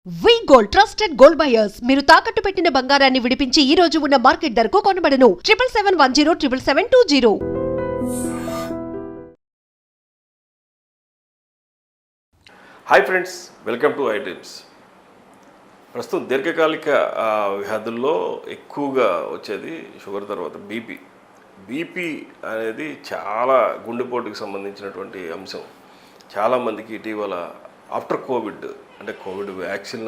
వి gold trusted gold buyers మీరు తాకట్టు పెట్టిన బంగారాన్ని విడిపించి ఈ రోజు ఉన్న మార్కెట్ ధరకు కొనబడను 7771077720. Hi friends, welcome to iDreams. ప్రస్తుతం దీర్ఘకాలిక వ్యాధుల్లో ఎక్కువగా వచ్చేది షుగర్ తర్వాత బీపీ అనేది చాలా గుండెపోటుకి సంబంధించినటువంటి అంశం. చాలామందికి ఇటీవల ఆఫ్టర్ కోవిడ్ అంటే కోవిడ్ వ్యాక్సిన్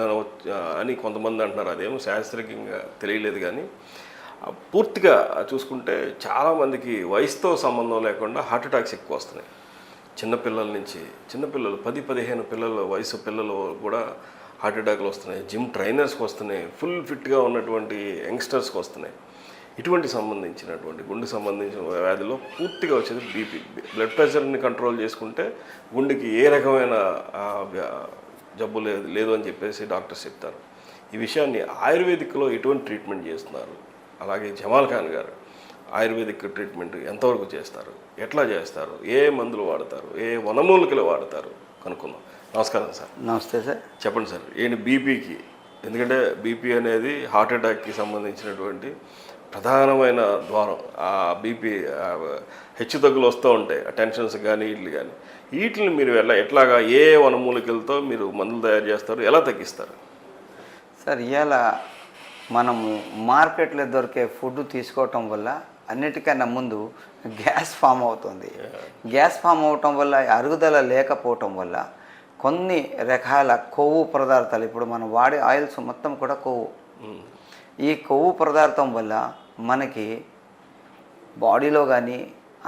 అని కొంతమంది అంటున్నారు. అదేమో శాస్త్రీయంగా తెలియలేదు, కానీ పూర్తిగా చూసుకుంటే చాలామందికి వయసుతో సంబంధం లేకుండా హార్ట్ అటాక్స్ ఎక్కువ వస్తున్నాయి. చిన్నపిల్లలు 10-15 పిల్లల వయసు పిల్లలు కూడా హార్ట్ అటాక్లు వస్తున్నాయి. జిమ్ ట్రైనర్స్కి వస్తున్నాయి, ఫుల్ ఫిట్గా ఉన్నటువంటి యంగ్స్టర్స్కి వస్తున్నాయి. ఇటువంటి సంబంధించినటువంటి గుండె సంబంధించిన వ్యాధిలో పూర్తిగా వచ్చేది బీపీ. బ్లడ్ ప్రెషర్ని కంట్రోల్ చేసుకుంటే గుండెకి ఏ రకమైన జబ్బు లేదు అని చెప్పేసి డాక్టర్స్ చెప్తారు. ఈ విషయాన్ని ఆయుర్వేదిక్లో ఎటువంటి ట్రీట్మెంట్ చేస్తున్నారు, అలాగే జమాల్ ఖాన్ గారు ఆయుర్వేదిక్ ట్రీట్మెంట్ ఎంతవరకు చేస్తారు, ఎట్లా చేస్తారు, ఏ మందులు వాడతారు, ఏ వనమూలికలు వాడతారు కనుక్కుందాం. నమస్కారం సార్. నమస్తే సార్. చెప్పండి సార్, ఏంటి బీపీకి? ఎందుకంటే బీపీ అనేది హార్ట్ అటాక్కి సంబంధించినటువంటి ప్రధానమైన ద్వారం. ఆ బీపీ హెచ్చు తగ్గులు వస్తూ ఉంటాయి, టెన్షన్స్ కానీ వీటిని మీరు ఎట్లాగా ఏ వనమూలికలతో మీరు మందులు తయారు చేస్తారు, ఎలా తగ్గిస్తారు? సార్, ఇవాళ మనము మార్కెట్లో దొరికే ఫుడ్ తీసుకోవటం వల్ల అన్నిటికన్నా ముందు గ్యాస్ ఫామ్ అవుతుంది. గ్యాస్ ఫామ్ అవటం వల్ల అరుగుదల లేకపోవటం వల్ల కొన్ని రకాల కొవ్వు పదార్థాలు, ఇప్పుడు మనం వాడే ఆయిల్స్ మొత్తం కూడా కొవ్వు. ఈ కొవ్వు పదార్థం వల్ల మనకి బాడీలో కానీ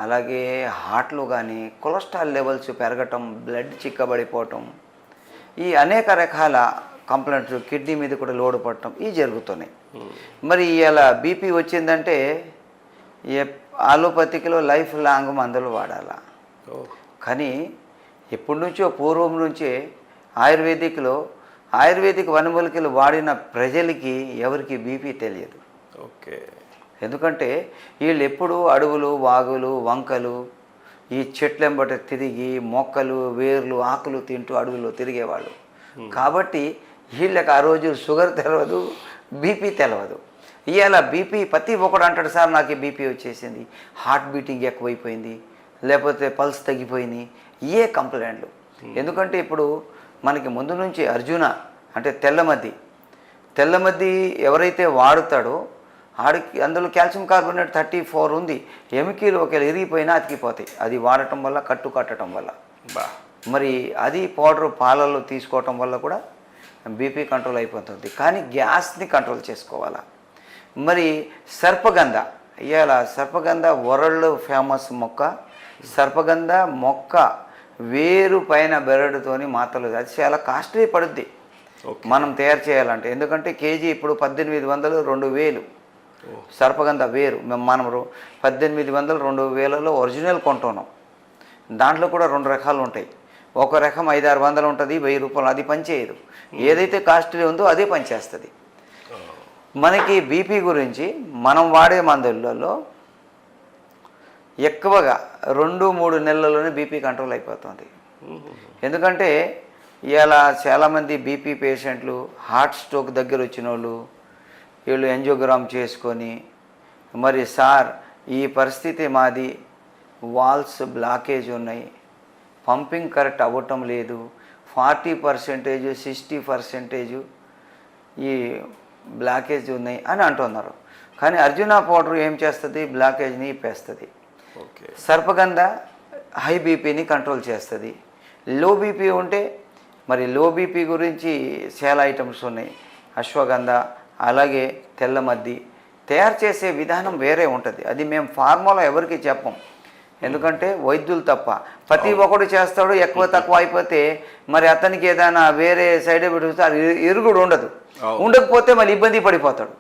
అలాగే హార్ట్లో కానీ కొలెస్ట్రాల్ లెవెల్స్ పెరగటం, బ్లడ్ చిక్కబడిపోవటం, ఈ అనేక రకాల కంప్లైంట్స్, కిడ్నీ మీద కూడా లోడ్ పడటం ఇవి జరుగుతున్నాయి. మరి ఇలా బీపీ వచ్చిందంటే ఆలోపతికిలో లైఫ్ లాంగ్ మందులు వాడాలా. కానీ ఎప్పటి నుంచో పూర్వం నుంచే ఆయుర్వేదిక్ వనమూలికలు వాడిన ప్రజలకి ఎవరికి బీపీ తెలియదు. ఓకే. ఎందుకంటే వీళ్ళు ఎప్పుడు అడవులు, వాగులు, వంకలు, ఈ చెట్లెంబట తిరిగి మొక్కలు, వేర్లు, ఆకులు తింటూ అడవుల్లో తిరిగేవాళ్ళు. కాబట్టి వీళ్ళకి ఆ రోజు షుగర్ తెలియదు, బీపీ తెలియదు. ఇవాళ బీపీ ప్రతి ఒక్కడు అంటాడు, సార్ నాకు బీపీ వచ్చేసింది, హార్ట్ బీటింగ్ ఎక్కువైపోయింది, లేకపోతే పల్స్ తగ్గిపోయినాయి, ఏ కంప్లైంట్లు. ఎందుకంటే ఇప్పుడు మనకి ముందు నుంచి అర్జున అంటే తెల్లమద్ది ఎవరైతే వాడుతాడో ఆడికి అందులో కాల్షియం కార్బోనేట్ 34 ఉంది. ఎముకలు ఒకవేళ ఇరిగిపోయినా అతికిపోతాయి, అది వాడటం వల్ల, కట్టడం వల్ల. మరి అది పౌడర్ పాలల్లో తీసుకోవటం వల్ల కూడా బీపీ కంట్రోల్ అయిపోతుంది. కానీ గ్యాస్ని కంట్రోల్ చేసుకోవాలా. మరి సర్పగంధ వరల్డ్ ఫేమస్ మొక్క. సర్పగంధ మొక్క వేరు పైన బెరడుతోని మాతలు, అది చాలా కాస్ట్లీ పడుద్ది మనం తయారు చేయాలంటే. ఎందుకంటే కేజీ ఇప్పుడు 1800, 2000 సర్పగంధ వేరు. మనం 1800, 2000లో ఒరిజినల్ కొంటున్నాం. దాంట్లో కూడా 2 రకాలు ఉంటాయి. ఒక రకం 500-600 ఉంటుంది, 1000 రూపాయలు, అది పనిచేయదు. ఏదైతే కాస్ట్లీ ఉందో అదే పనిచేస్తుంది. మనకి బీపీ గురించి మనం వాడే మందులలో ఎక్కువగా 2-3 నెలల్లోనే బీపీ కంట్రోల్ అయిపోతుంది. ఎందుకంటే ఇలా చాలామంది బీపీ పేషెంట్లు హార్ట్ స్ట్రోక్ దగ్గర వచ్చిన వాళ్ళు వీళ్ళు యాంజియోగ్రామ్ చేసుకొని, మరి సార్ ఈ పరిస్థితి మాది, వాల్స్ బ్లాకేజ్ ఉన్నాయి, పంపింగ్ కరెక్ట్ అవ్వటం లేదు, 40%, 60% ఈ బ్లాకేజ్ ఉన్నాయి అని అంటున్నారు. కానీ అర్జున పౌడర్ ఏం చేస్తుంది, బ్లాకేజ్ని ఇప్పేస్తుంది. సర్పగంధ హై బీపీని కంట్రోల్ చేస్తుంది. లో బీపీ ఉంటే మరి లో బీపీ గురించి చాలా ఐటమ్స్ ఉన్నాయి. అశ్వగంధ అలాగే తెల్లమద్ది తయారు చేసే విధానం వేరే ఉంటుంది. అది మేము ఫార్ములా ఎవరికి చెప్పం, ఎందుకంటే వైద్యులు తప్ప. ప్రతి ఒక్కడు చేస్తాడు, ఎక్కువ తక్కువ అయిపోతే మరి అతనికి ఏదైనా వేరే సైడ్ ఎఫెక్ట్స్ ఇరుగుడు ఉండకపోతే మళ్ళీ ఇబ్బంది పడిపోతాడు.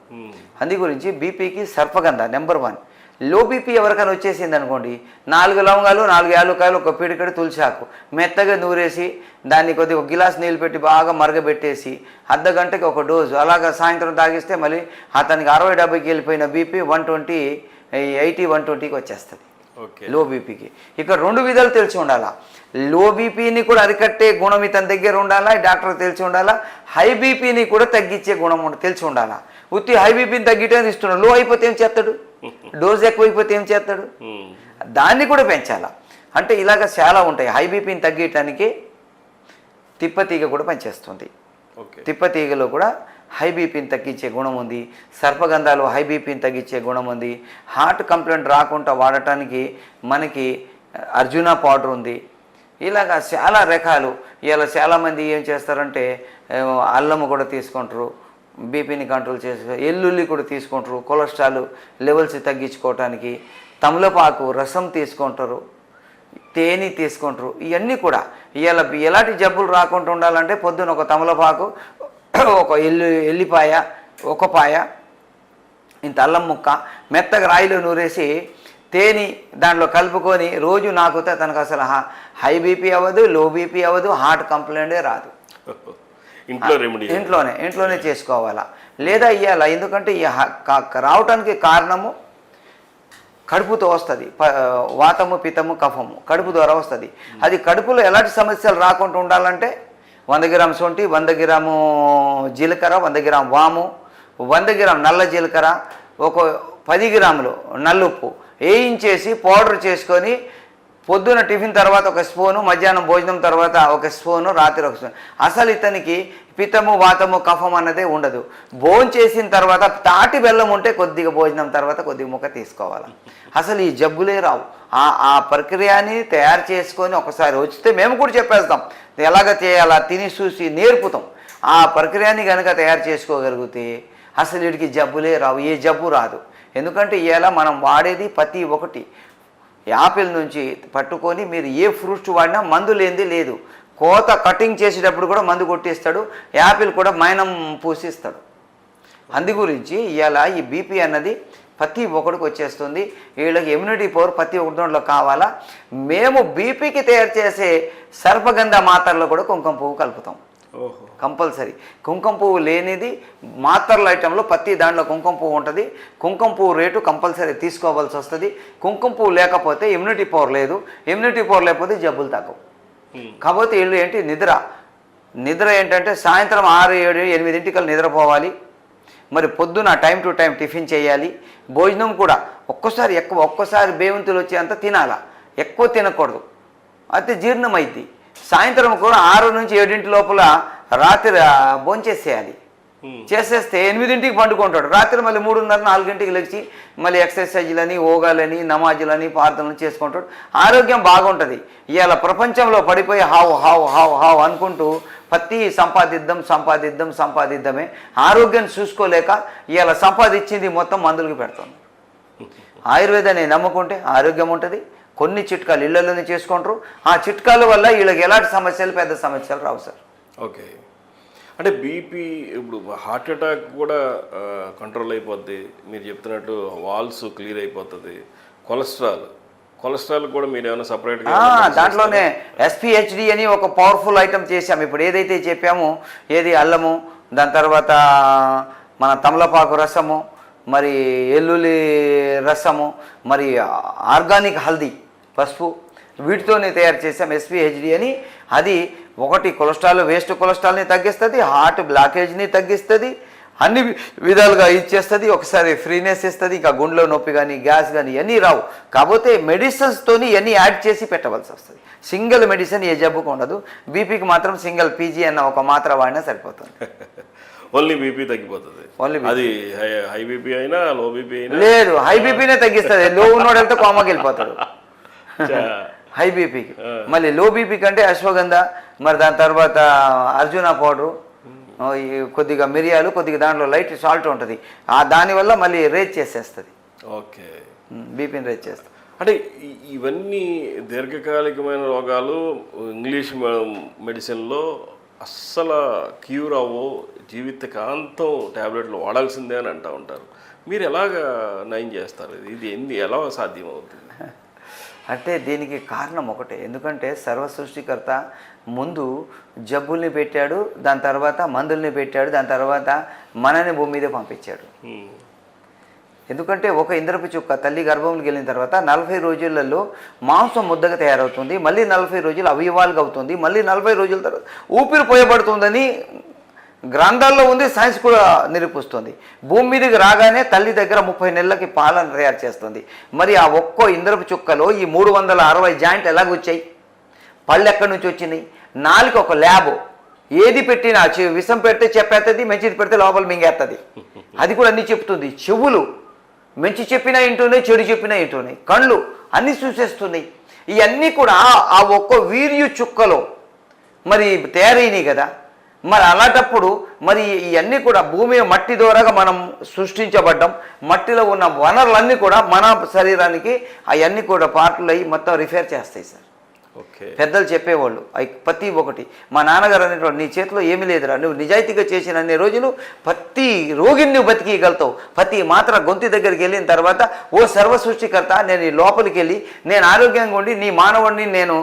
అందు గురించి బీపీకి సర్పగంధ నెంబర్ 1. లో బీపీ ఎవరికైనా వచ్చేసింది అనుకోండి, 4 లవంగాలు, 4 యాలుకాయలు, ఒక పిడికడి తులసాకు మెత్తగా నూరేసి దాన్ని కొద్దిగా 1 గిలాస్ నీళ్ళు పెట్టి బాగా మరగబెట్టేసి అర్ధగంటకి 1 డోసు అలాగా సాయంత్రం తాగిస్తే మళ్ళీ అతనికి 60-70కి వెళ్ళిపోయిన బీపీ 120, 80-120కి వచ్చేస్తుంది. ఓకే. లో బీపీకి. ఇక్కడ 2 విధాలు తెలిసి ఉండాలా. లో బీపీని కూడా అరికట్టే గుణం ఇతని దగ్గర ఉండాలా, డాక్టర్ తెలిసి ఉండాలా. హై బీపీని కూడా తగ్గించే గుణం తెలిసి ఉండాలా. ఉత్తి హై బీపీని తగ్గిటం ఇస్తున్నాడు, లో అయిపోతే ఏం చేస్తాడు, డోస్ ఎక్కువైపోతే ఏం చేస్తాడు, దాన్ని కూడా పెంచాలా. అంటే ఇలాగ చాలా ఉంటాయి. హై బీపీని తగ్గించడానికి తిప్పతీగ కూడా పనిచేస్తుంది. తిప్పతీగలో కూడా హై బీపీని తగ్గించే గుణం ఉంది. సర్పగంధాలు హై బీపీని తగ్గించే గుణం ఉంది. హార్ట్ కంప్లైంట్ రాకుండా వాడటానికి మనకి అర్జున పౌడర్ ఉంది. ఇలాగా చాలా రకాలు. ఇలా చాలామంది ఏం చేస్తారంటే అల్లము కూడా తీసుకుంటారు, బీపీని కంట్రోల్ చేసి. ఎల్లుల్లి కూడా తీసుకుంటారు కొలెస్ట్రాల్ లెవెల్స్ తగ్గించుకోవటానికి. తమలపాకు రసం తీసుకుంటారు, తేనె తీసుకుంటారు. ఇవన్నీ కూడా ఎలాంటి జబ్బులు రాకుండా ఉండాలంటే పొద్దున ఒక తమలపాకు, ఒక ఎల్లిపాయ, ఒక పాయ, ఇంత అల్లం ముక్క మెత్తగా రాయిలో నూరేసి తేనె దాంట్లో కలుపుకొని రోజు నాకుతే తనకు అసలు హై బీపీ అవ్వదు, లో బీపీ అవ్వదు, హార్ట్ కంప్లైంటే రాదు. ఇంట్లోనే చేసుకోవాలా. లేదా ఇవ్వాలా. ఎందుకంటే రావటానికి కారణము కడుపుతో వస్తుంది. వాతము, పిత్తము, కఫము కడుపు ద్వారా వస్తుంది. అది కడుపులో ఎలాంటి సమస్యలు రాకుండా ఉండాలంటే 100 గ్రాము శొంఠి, 100 గ్రాము జీలకర్ర, 100 గ్రాము వాము, 100 గ్రాము నల్ల జీలకర్ర, ఒక 10 గ్రాములు నల్లుప్పు వేయించేసి పౌడర్ చేసుకొని పొద్దున టిఫిన్ తర్వాత ఒక స్పూను, మధ్యాహ్నం భోజనం తర్వాత ఒక స్పూను, రాత్రి ఒక స్పూన్. అసలు ఇతనికి పిత్తము, వాతము, కఫం అన్నదే ఉండదు. భోజనం చేసిన తర్వాత తాటి బెల్లం ఉంటే కొద్దిగా భోజనం తర్వాత కొద్దిగా ముక్క తీసుకోవాలి. అసలు ఈ జబ్బులే రావు. ఆ ప్రక్రియని తయారు చేసుకొని ఒకసారి వచ్చితే మేము కూడా చెప్పేస్తాం ఎలాగ చేయాలా, తిని చూసి నేర్పుతాం. ఆ ప్రక్రియని కనుక తయారు చేసుకోగలిగితే అసలు వీడికి జబ్బులే రావు, ఏ జబ్బు రాదు. ఎందుకంటే ఇలా మనం వాడేది ప్రతి ఒక్కటి. యాపిల్ నుంచి పట్టుకొని మీరు ఏ ఫ్రూట్స్ వాడినా మందు లేనిది లేదు. కోత కటింగ్ చేసేటప్పుడు కూడా మందు కొట్టిస్తాడు. యాపిల్ కూడా మైనం పూసిస్తాడు. అందు గురించి ఇవాళ ఈ బీపీ అన్నది ప్రతి ఒక్కడికి వచ్చేస్తుంది. వీళ్ళకి ఇమ్యూనిటీ పవర్ ప్రతి ఒక్కటి దాంట్లో కావాలా. మేము బీపీకి తయారు చేసే సర్పగంధ మాత్రలో కూడా కుంకుమ పువ్వు కలుపుతాం కంపల్సరీ. కుంకుమ పువ్వు లేనిది మాత్రల ఐటెంలో ప్రతి దాంట్లో కుంకుమ పువ్వు ఉంటుంది. కుంకుమ పువ్వు రేటు కంపల్సరీ తీసుకోవాల్సి వస్తుంది. కుంకుమ పువ్వు లేకపోతే ఇమ్యూనిటీ పవర్ లేదు, ఇమ్యూనిటీ పవర్ లేకపోతే జబ్బులు తగ్గవు. కాకపోతే వీళ్ళు ఏంటి నిద్ర ఏంటంటే సాయంత్రం 6, 7, 8 నిద్రపోవాలి. మరి పొద్దున టైం టు టైం టిఫిన్ చేయాలి. భోజనం కూడా ఒక్కసారి బేవంతులు వచ్చేంత తినాలా, ఎక్కువ తినకూడదు, అయితే జీర్ణమైద్ది. సాయంత్రం కూడా 6 నుంచి 7 లోపల రాత్రి భోంచేసేయాలి. చేసేస్తే 8 పండుకుంటాడు. రాత్రి మళ్ళీ 3:30, 4 లేచి మళ్ళీ ఎక్సర్సైజ్లని, యోగాలని, నమాజులని, ప్రార్థనలు చేసుకుంటాడు. ఆరోగ్యం బాగుంటుంది. ఇవాళ ప్రపంచంలో పడిపోయి హావ్ అనుకుంటూ ప్రతి సంపాదిద్దామే ఆరోగ్యాన్ని చూసుకోలేక ఇవాళ సంపాదించింది మొత్తం మందులకు పెడుతుంది. ఆయుర్వేదాన్ని నమ్ముకుంటే ఆరోగ్యం ఉంటుంది. కొన్ని చిట్కాలు ఇళ్లలోనే చేసుకుంటారు. ఆ చిట్కాల వల్ల వీళ్ళకి ఎలాంటి పెద్ద సమస్యలు రావు సార్. ఓకే. అంటే బీపీ ఇప్పుడు హార్ట్ అటాక్ కూడా కంట్రోల్ అయిపోద్ది మీరు చెప్తున్నట్టు, వాల్స్ క్లియర్ అయిపోతుంది. కొలెస్ట్రాల్ కూడా మీరు ఏమైనా సపరేట్గా దాంట్లోనే ఎస్పీహెచ్డి అని ఒక పవర్ఫుల్ ఐటమ్ చేసాము. ఇప్పుడు ఏదైతే చెప్పామో అల్లము, దాని తర్వాత మన తమలపాకు రసము, మరి ఎల్లుల్లి రసము, మరి ఆర్గానిక్ హల్దీ, పసుపు, వీటితోనే తయారు చేసాం ఎస్పీహెచ్డి అని. అది ఒకటి వేస్ట్ కొలెస్ట్రాల్ని తగ్గిస్తుంది, హార్ట్ బ్లాకేజ్ని తగ్గిస్తుంది, అన్ని విధాలుగా ఇచ్చేస్తుంది. ఒకసారి ఫ్రీనెస్ ఇస్తుంది. ఇంకా గుండెలో నొప్పి కానీ, గ్యాస్ కానీ ఇవన్నీ రావు. కాకపోతే మెడిసిన్స్తోని ఇవన్నీ యాడ్ చేసి పెట్టవలసి వస్తుంది. సింగిల్ మెడిసిన్ ఏ జబ్బుకు ఉండదు. బీపీకి మాత్రం సింగిల్ పీజీ అన్న ఒక మాత్ర వాడినా సరిపోతుంది. ఓన్లీ బీపీ తగ్గిపోతుంది. అది హై బీపీ అయినా లో బీపీ అయినా లేదు, హై బీపీనే తగ్గిస్తుంది. లో ఉన్నోడు వెళ్తే కోమాకి వెళ్ళిపోతాడు హై బీపీకి. మళ్ళీ లో బీపీ కంటే అశ్వగంధ, మరి దాని తర్వాత అర్జున పౌడరు, కొద్దిగా మిరియాలు, కొద్దిగా దాంట్లో లైట్ సాల్ట్ ఉంటుంది. దానివల్ల మళ్ళీ రేజ్ చేసేస్తుంది. ఓకే, బీపీని రేజ్ చేస్తుంది. అంటే ఇవన్నీ దీర్ఘకాలికమైన రోగాలు ఇంగ్లీష్ మెడిసిన్లో అస్సలు క్యూర్ అవ్వో, జీవితకాంతం ట్యాబ్లెట్లు వాడాల్సిందే అని అంటూ ఉంటారు. మీరు ఎలాగ నయం చేస్తారు? ఇది ఎలా సాధ్యం అవుతుంది? అంటే దీనికి కారణం ఒకటే. ఎందుకంటే సర్వసృష్టికర్త ముందు జబ్బుల్ని పెట్టాడు, దాని తర్వాత మందుల్ని పెట్టాడు, దాని తర్వాత మనని భూమి మీద పంపించాడు. ఎందుకంటే ఒక ఇంద్రపు చుక్క తల్లి గర్భంలోకి వెళ్ళిన తర్వాత 40 రోజులలో మాంసం ముద్దగా తయారవుతుంది, మళ్ళీ 40 రోజులు అవయవాలుగా అవుతుంది, మళ్ళీ 40 రోజుల తర్వాత ఊపిరి పోయబడుతుందని గ్రంథాల్లో ఉంది, సైన్స్ కూడా నిరూపిస్తుంది. భూమి మీదకి రాగానే తల్లి దగ్గర 30 నెలలకి పాలను తయారు చేస్తుంది. మరి ఆ ఒక్కో ఇంద్రపు చుక్కలో ఈ 360 జాయింట్లు ఎలాగొచ్చాయి? పళ్ళు ఎక్కడి నుంచి వచ్చినాయి? నాలుగు ఒక ల్యాబ్, ఏది పెట్టినా విషం పెడితే చెప్పేస్తుంది, మంచిది పెడితే లోపల మింగేస్తుంది, అది కూడా అన్నీ చెప్తుంది. చెవులు మంచి చెప్పినా వింటున్నాయి, చెడు చెప్పినా వింటున్నాయి. కళ్ళు అన్నీ చూసేస్తున్నాయి. ఇవన్నీ కూడా ఆ ఒక్కో వీర్యు చుక్కలో మరి తయారైనాయి కదా. మరి అలాంటప్పుడు మరి ఇవన్నీ కూడా భూమి మట్టి ద్వారాగా మనం సృష్టించబడ్డం, మట్టిలో ఉన్న వనరులన్నీ కూడా మన శరీరానికి అవన్నీ కూడా పార్ట్లు అయ్యి మొత్తం రిఫేర్ చేస్తాయి సార్. ఓకే, పెద్దలు చెప్పేవాళ్ళు అవి ప్రతి ఒక్కటి. మా నాన్నగారు అనేటువంటి నీ చేతిలో ఏమీ లేదురా, నువ్వు నిజాయితీగా చేసిన అన్ని రోజులు ప్రతి రోగిని నువ్వు బతికిగలుగుతావు. ప్రతి మాత్ర గొంతు దగ్గరికి వెళ్ళిన తర్వాత ఓ సర్వసృష్టికర్త, నేను ఈ లోపలికి వెళ్ళి నేను ఆరోగ్యంగా ఉండి నీ మానవుడిని నేను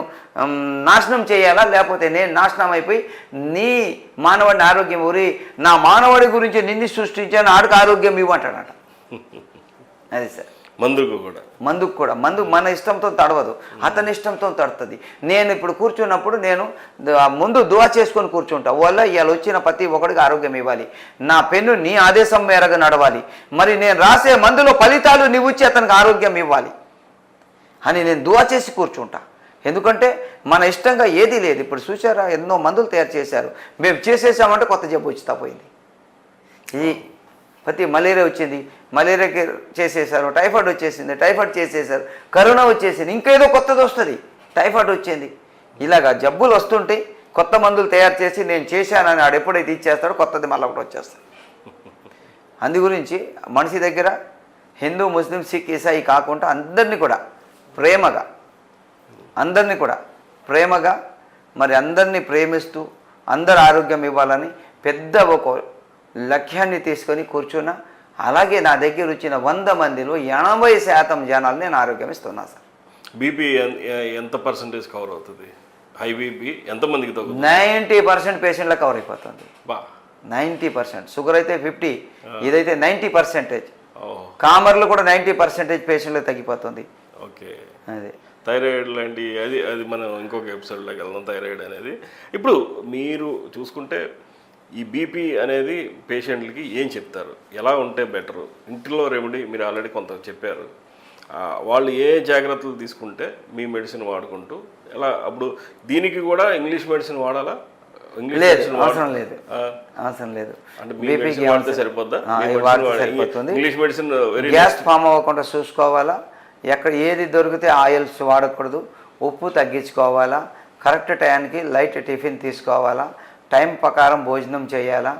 నాశనం చేయాలా, లేకపోతే నేను నాశనం అయిపోయి నీ మానవుడిని ఆరోగ్యం ఊరి నా మానవుడి గురించి నిన్ను సృష్టించాను, ఆడికి ఆరోగ్యం ఇవ్వంటాడట. అది సార్. మందుకు కూడా మందు మన ఇష్టంతో తడవదు, అతని ఇష్టంతో తడుతుంది. నేను ఇప్పుడు కూర్చున్నప్పుడు నేను ముందు దువా చేసుకొని కూర్చుంటా, వల్ల ఇవాళ వచ్చిన ప్రతి ఒక్కడికి ఆరోగ్యం ఇవ్వాలి, నా పెన్ను నీ ఆదేశం మేరకు నడవాలి, మరి నేను రాసే మందులో ఫలితాలు నీవు ఇచ్చి అతనికి ఆరోగ్యం ఇవ్వాలి అని నేను దువా చేసి కూర్చుంటా. ఎందుకంటే మన ఇష్టంగా ఏదీ లేదు. ఇప్పుడు చూసారా, ఎన్నో మందులు తయారు చేశారు, మేము చేసేసామంటే కొత్త జబ్బు వచ్చి తప్పోయింది. ఈ ప్రతి మలేరియా వచ్చింది, మలేరియాకి చేసేసారు, టైఫాయిడ్ వచ్చేసింది, టైఫాయిడ్ చేసేసారు, కరోనా వచ్చేసింది, ఇంకేదో కొత్తది వస్తుంది, టైఫాయిడ్ వచ్చింది. ఇలాగా జబ్బులు వస్తుంటే కొత్త మందులు తయారు చేసి నేను చేశానని ఆడు ఎప్పుడైతే ఇచ్చేస్తాడో కొత్తది మళ్ళీ ఒకటి వచ్చేస్తాడు. అందు గురించి మనిషి దగ్గర హిందూ, ముస్లిం, సిక్, ఇసాయి కాకుండా అందరినీ కూడా ప్రేమగా మరి అందరినీ ప్రేమిస్తూ అందరు ఆరోగ్యం ఇవ్వాలని పెద్ద ఒక లక్ష్యాన్ని తీసుకొని కూర్చున్నా. అలాగే నా దగ్గర వచ్చిన 100 మందిలో 80% జనాలు నేను ఆరోగ్యం ఇస్తున్నా సార్. బీపీ ఎంత పర్సెంటేజ్ కవర్ అవుతుంది? హై బీపీ ఎంతమందికి తగ్గుతుంది? 90% పేషెంట్లకు కవర్ అయిపోతుంది. 90%. షుగర్ అయితే 50, ఇదైతే 90%. కామర్లు కూడా 90% పేషెంట్లకు తగ్గిపోతుంది. ఓకే, అదే థైరాయిడ్ లాంటి అది మనం ఇంకొక ఎపిసోడ్లోకి వెళ్దాం. థైరాయిడ్ అనేది ఇప్పుడు మీరు చూసుకుంటే ఈ బీపీ అనేది పేషెంట్లకి ఏం చెప్తారు, ఎలా ఉంటే బెటరు? ఇంట్లో రెమెడీ మీరు ఆల్రెడీ కొంత చెప్పారు, వాళ్ళు ఏ జాగ్రత్తలు తీసుకుంటే మీ మెడిసిన్ వాడుకుంటూ ఎలా? అప్పుడు దీనికి కూడా ఇంగ్లీష్ మెడిసిన్ వాడాలా? అవసరం లేదు. అంటే సరిపోద్దా? ఇంగ్లీష్ మెడిసిన్ గ్యాస్ ఫామ్ అవ్వకుండా చూసుకోవాలా, ఎక్కడ ఏది దొరికితే ఆయిల్స్ వాడకూడదు, ఉప్పు తగ్గించుకోవాలా, కరెక్ట్ టైంకి లైట్ టిఫిన్ తీసుకోవాలా, టైం ప్రకారం భోజనం చేయాలా,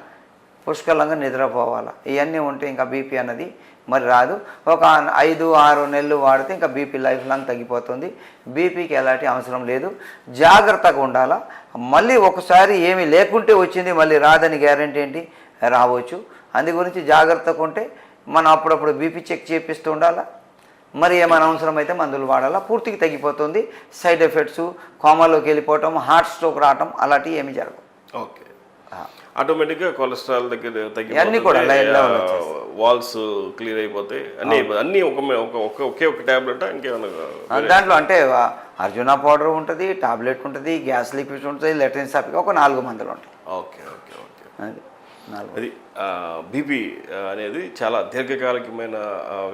పుష్కలంగా నిద్రపోవాలా. ఇవన్నీ ఉంటే ఇంకా బీపీ అన్నది మరి రాదు. ఒక 5-6 నెలలు వాడితే ఇంకా బీపీ లైఫ్ లాంగ్ తగ్గిపోతుంది. బీపీకి ఎలాంటి అవసరం లేదు, జాగ్రత్తగా ఉండాలా. మళ్ళీ ఒకసారి ఏమీ లేకుంటే వచ్చింది, మళ్ళీ రాదని గ్యారెంటీ ఏంటి? రావచ్చు. అందు గురించి జాగ్రత్తగా ఉంటే మనం అప్పుడప్పుడు బీపీ చెక్ చేపిస్తూ ఉండాలా. మరి ఏమైనా అవసరం అయితే మందులు వాడాలా, పూర్తిగా తగ్గిపోతుంది. సైడ్ ఎఫెక్ట్స్, కోమాలోకి వెళ్ళిపోవటం, హార్ట్ స్ట్రోక్ రావటం అలాంటివి ఏమీ జరగవు. ఓకే, ఆటోమేటిక్గా కొలెస్ట్రాల్ దగ్గర అన్నీ కూడా వాల్స్ క్లియర్ అయిపోతాయి, అన్నీ ఒకే ఒక టాబ్లెట్ ఇంకేమన్నా దాంట్లో అంటే అర్జునా పౌడర్ ఉంటుంది, టాబ్లెట్ ఉంటుంది, గ్యాస్ లిక్విడ్ ఉంటుంది, లెట్రిన్ సాఫీ ఒక 4 మందులు ఉంటాయి. ఓకే, అది బీపీ అనేది చాలా దీర్ఘకాలికమైన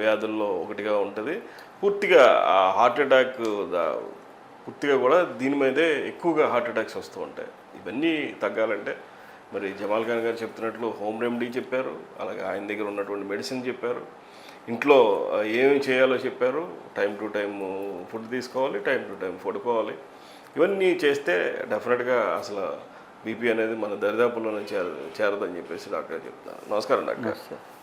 వ్యాధుల్లో ఒకటిగా ఉంటుంది. పూర్తిగా హార్ట్ అటాక్ పూర్తిగా కూడా దీని మీదే ఎక్కువగా హార్ట్ అటాక్స్ వస్తూ ఉంటాయి. ఇవన్నీ తగ్గాలంటే మరి జమాల్ ఖాన్ గారు చెప్తున్నట్లు హోమ్ రెమెడీ చెప్పారు, అలాగే ఆయన దగ్గర ఉన్నటువంటి మెడిసిన్ చెప్పారు, ఇంట్లో ఏమి చేయాలో చెప్పారు. టైం టు టైం ఫుడ్ తీసుకోవాలి, టైం టు టైం పడుకోవాలి. ఇవన్నీ చేస్తే డెఫినెట్గా అసలు బీపీ అనేది మన దరిదాపుల్లోనే చేరదని చెప్పేసి డాక్టర్ చెప్తాను. నమస్కారం డాక్టర్.